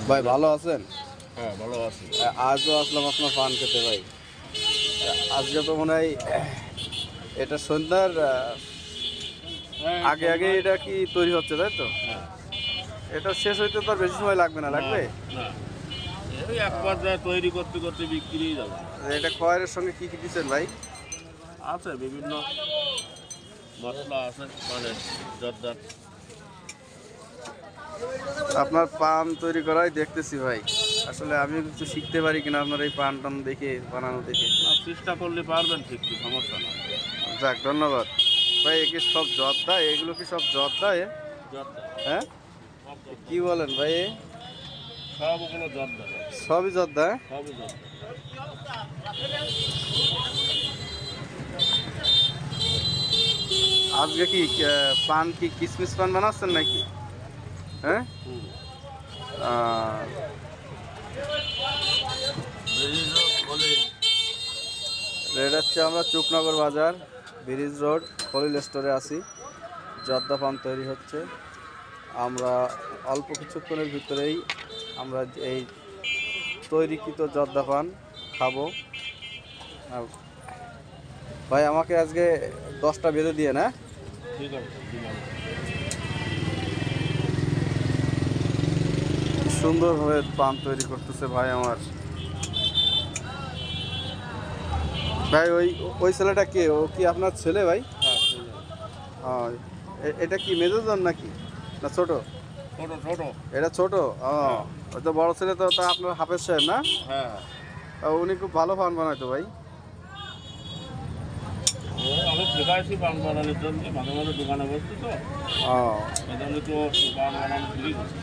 ভাই ভালো আছেন? হ্যাঁ, ভালো আছি। আজও আসলাম আপনার পান খেতে ভাই। আজকে তো মনে হয় এটা সন্ধ্যার হ্যাঁ, আগে আগে এটা কি তৈরি হচ্ছে, তাই তো? হ্যাঁ। এটা শেষ হইতে তো আর বেশি সময় লাগবে না, লাগবে? না, এই এক পর্যায়ে তৈরি করতে করতে বিক্রি যাবে। এটা খয়ের সঙ্গে কি কি দিচ্ছেন ভাই? আছে বিভিন্ন মশলা আছে, মানে জর্দার। আপনার পান তৈরি করাই দেখতেছি ভাই। আসলে আমি কিছু শিখতে পারি কিনা আপনার এই পান টান দেখে, বানানো দেখে। না, চেষ্টা করলে পারবেন, ঠিক কি সমস্যা না। যাক, ধন্যবাদ ভাই। এ কি সব জর্দা? এগুলো কি সব জর্দা জর্দা হ্যাঁ? সব জর্দা। কি বলেন ভাই? সবগুলো জর্দা, সবই জর্দা? সবই জর্দা। আজকে কি পান কি কিসমিস পান বানাচ্ছেন নাকি? হ্যাঁ। হুম। আহ, এটা হচ্ছে আমরা চুকনগর বাজার, ব্রিজ রোড, খলিল স্টোরে আছি। জর্দা পান তৈরি হচ্ছে। আমরা অল্প কিছুক্ষণের ভিতরেই আমরা এই তৈরিকৃত জর্দা পান খাবো। আর ভাই আমাকে আজকে 10টা বেঁধে দিয়ে না। ঠিক আছে, দিলাম। সুন্দরভাবে পান তৈরি করতেছে ভাই আমার। ভাই ওই ওই ছেলেটা কে? ও কি আপনার ছেলে ভাই? হ্যাঁ, ঠিক আছে। এটা কি মেজরজন নাকি না ছোট? ছোট ছোট। এটা ছোট। হ্যাঁ। ওই তো বড় ছেলে তো তা আপনার হাফেজ সাহেব না? হ্যাঁ, উনি খুব ভালো পান বানাইতো ভাই। আমি শেখাইছি পান বানানোর জন্য, মাঝে মাঝে দোকানে বসছি তো, ও এই জন্য তো পান বানানো শুরু করছি।